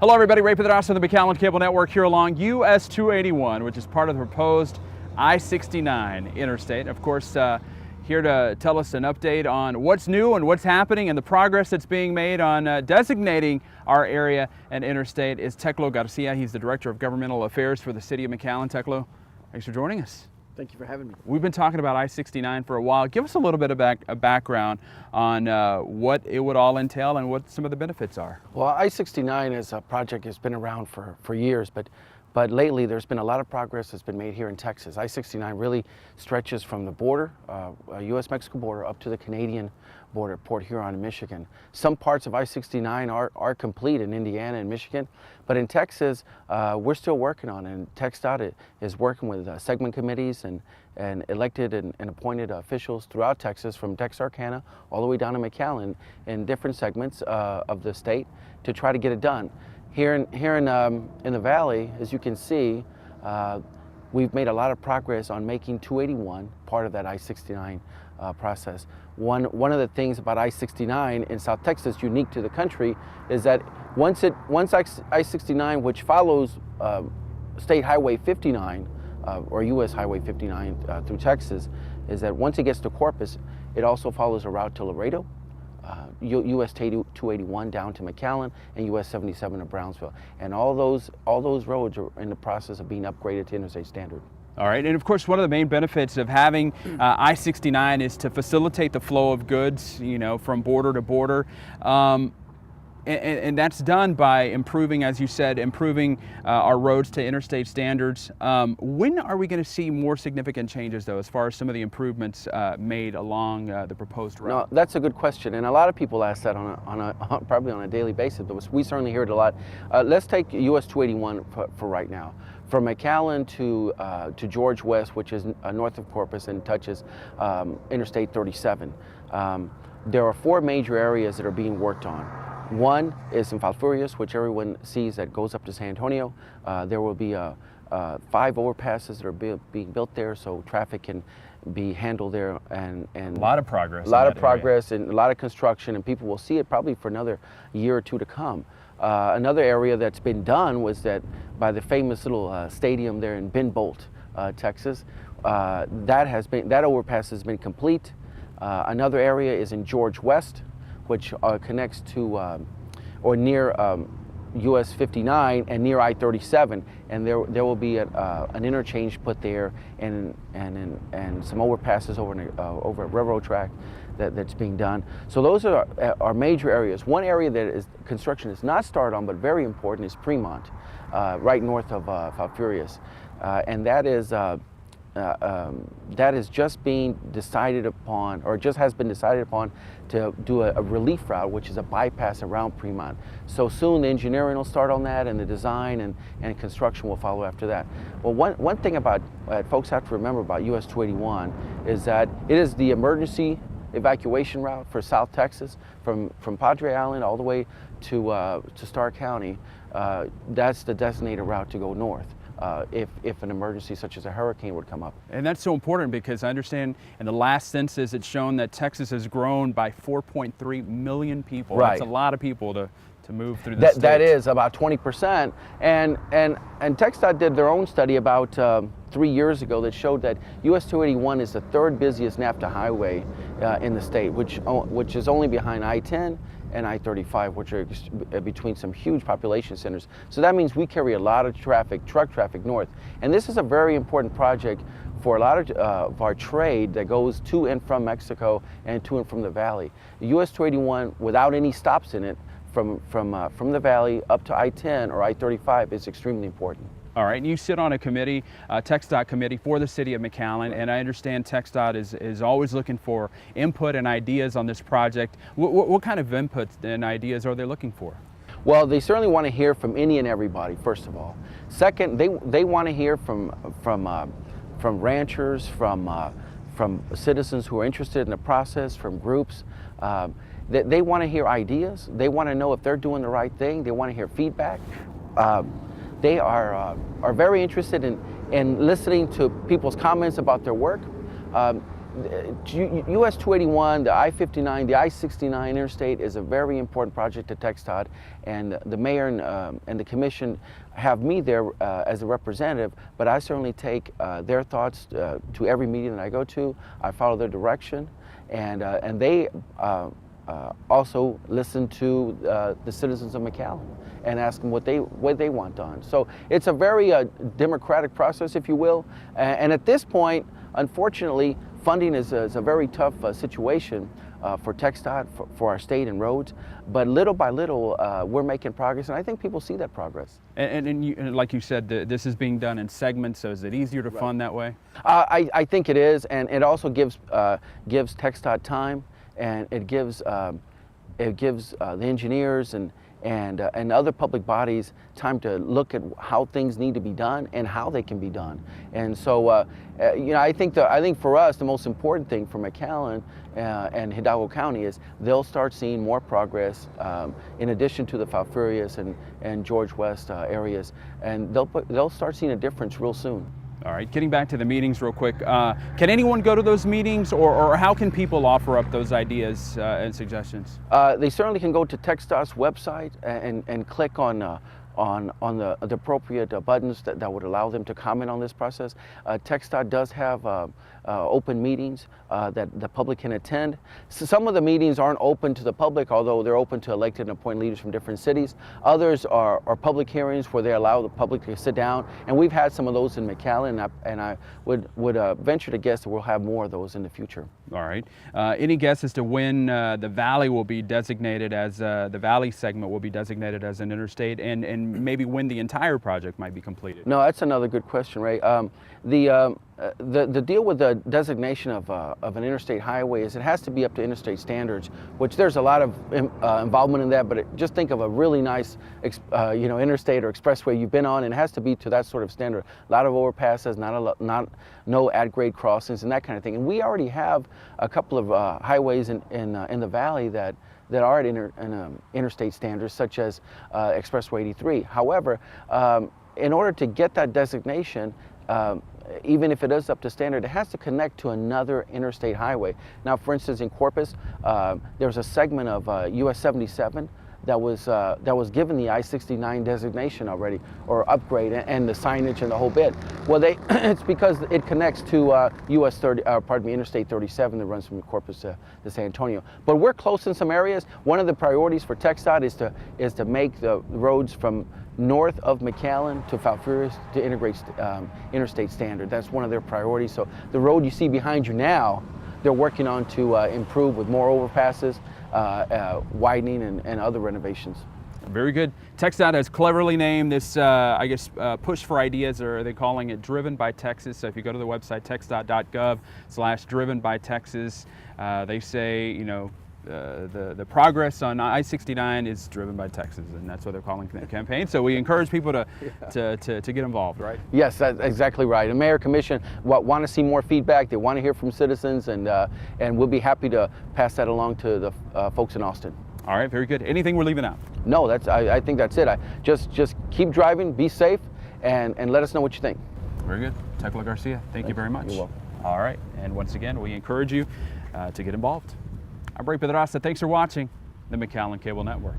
Hello everybody, Ray Pedraza of the McAllen Cable Network here along US 281, which is part of the proposed I-69 interstate. Of course, here to tell us an update on what's new and what's happening and the progress that's being made on designating our area an interstate is Teclo Garcia. He's the Director of Governmental Affairs for the City of McAllen. Teclo, thanks for joining us. Thank you for having me. We've been talking about I-69 for a while. Give us a little bit of a background on what it would all entail and what some of the benefits are. Well, I-69 is a project that's been around for years, but lately there's been a lot of progress that's been made here in Texas. I-69 really stretches from the border, U.S.-Mexico border, up to the Canadian border, Port Huron in Michigan. Some parts of I-69 are complete in Indiana and Michigan, but in Texas, we're still working on it. And TxDOT is working with segment committees and elected and appointed officials throughout Texas, from Texarkana all the way down to McAllen, in different segments of the state to try to get it done. Here in the valley, as you can see, we've made a lot of progress on making 281 part of that I-69 process. One of the things about I-69 in South Texas, unique to the country, is that once I-69, which follows State Highway 59 or U.S. Highway 59 through Texas, is that once it gets to Corpus, it also follows a route to Laredo, US 281 down to McAllen, and US 77 to Brownsville. And all those roads are in the process of being upgraded to interstate standard. All right, and of course one of the main benefits of having I-69 is to facilitate the flow of goods, you know, from border to border. And that's done by improving, as you said, our roads to interstate standards. When are we going to see more significant changes, though, as far as some of the improvements made along the proposed route? No, that's a good question, and a lot of people ask that probably on a daily basis, but we certainly hear it a lot. Let's take US 281 for right now. From McAllen to George West, which is north of Corpus and touches Interstate 37. There are 4 major areas that are being worked on. One is in Falfurrias, which everyone sees, that goes up to San Antonio. There will be 5 overpasses that are being built there, so traffic can be handled there, and a lot of progress. A lot of progress and a lot of construction, and people will see it probably for another year or two to come. Another area that's been done was that by the famous little stadium there in Ben Bolt, Texas. That overpass has been complete. Another area is in George West, which connects to or near US 59 and near I-37, and there will be an interchange put there and some overpasses over a railroad track that's being done. So those are major areas. One area that construction is not started on, but very important, is Fremont, right north of Falfurrias, and that is just being decided upon, or just has been decided upon, to do a relief route, which is a bypass around Fremont. So soon the engineering will start on that, and the design and construction will follow after that. Well, one thing about folks have to remember about US 281 is that it is the emergency evacuation route for South Texas, from Padre Island all the way to Starr County. That's the designated route to go north. If an emergency such as a hurricane would come up. And that's so important because I understand in the last census it's shown that Texas has grown by 4.3 million people. Right. That's a lot of people to move through the state. That is about 20%. And TxDOT did their own study about 3 years ago that showed that US 281 is the 3rd busiest NAFTA highway in the state, which is only behind I-10 and I-35, which are between some huge population centers. So that means we carry a lot of traffic, truck traffic north. And this is a very important project for a lot of our trade that goes to and from Mexico and to and from the valley. The US 281, without any stops in it, from the valley up to I-10 or I-35 is extremely important. All right, and you sit on a committee, TxDOT committee for the City of McAllen, and I understand TxDOT is always looking for input and ideas on this project. What kind of input and ideas are they looking for? Well, they certainly want to hear from any and everybody, first of all. Second, they want to hear from ranchers, from citizens who are interested in the process, from groups. They want to hear ideas. They want to know if they're doing the right thing. They want to hear feedback. They are very interested in listening to people's comments about their work. US 281, the I-59, the I-69 Interstate is a very important project to TxDOT, and the mayor and the commission have me there as a representative, but I certainly take their thoughts to every meeting that I go to. I follow their direction, and they also listen to the citizens of McAllen and ask them what they want done. So it's a very democratic process, if you will. And at this point, unfortunately, funding is a very tough situation for TxDOT, for our state and roads. But little by little, we're making progress, and I think people see that progress. And like you said, this is being done in segments, so is it easier to fund that way? I think it is, and it also gives TxDOT time, and it gives the engineers and other public bodies time to look at how things need to be done and how they can be done. And so, I think for us the most important thing for McAllen and Hidalgo County is they'll start seeing more progress in addition to the Falfurrias and George West areas, and they'll start seeing a difference real soon. All right, getting back to the meetings real quick, can anyone go to those meetings, or how can people offer up those ideas and suggestions? They certainly can go to TxDOT's website and click on the appropriate buttons that would allow them to comment on this process. TxDOT does have open meetings that the public can attend. So some of the meetings aren't open to the public, although they're open to elected and appointed leaders from different cities. Others are public hearings where they allow the public to sit down, and we've had some of those in McAllen, and I would venture to guess that we'll have more of those in the future. All right. Any guess as to when the valley will be designated as, the valley segment will be designated as an interstate, and maybe when the entire project might be completed? No, that's another good question, Ray. The deal with the designation of an interstate highway is it has to be up to interstate standards, which there's a lot of involvement in that, but just think of a really nice interstate or expressway you've been on, and it has to be to that sort of standard. A lot of overpasses, no at-grade crossings and that kind of thing. And we already have a couple of highways in the valley that are at interstate standards, such as Expressway 83. However, in order to get that designation, even if it is up to standard, it has to connect to another interstate highway. Now, for instance, in Corpus, there's a segment of US 77 that was given the I-69 designation already, or upgrade, and the signage and the whole bit. Well, it's because it connects to Interstate 37 that runs from Corpus to San Antonio. But we're close in some areas. One of the priorities for TxDOT is to make the roads from north of McAllen to Falfurrias to integrate interstate standard. That's one of their priorities. So the road you see behind you now, they're working on to improve with more overpasses, widening, and other renovations. Very good. TxDOT has cleverly named this, push for ideas, or they're calling it Driven by Texas. So if you go to the website, txdot.gov/driven-by-Texas, they say, the progress on I-69 is driven by Texas, and that's what they're calling the campaign. So we encourage people to get involved, right? Yes, that's exactly right. The Mayor Commission want to see more feedback. They want to hear from citizens, and we'll be happy to pass that along to the folks in Austin. All right, very good. Anything we're leaving out? No, I think that's it. Just keep driving, be safe, and let us know what you think. Very good. Teclo Garcia, thank you very much. You're welcome. All right, and once again, we encourage you to get involved. I'm Ray Pedraza. Thanks for watching the McAllen Cable Network.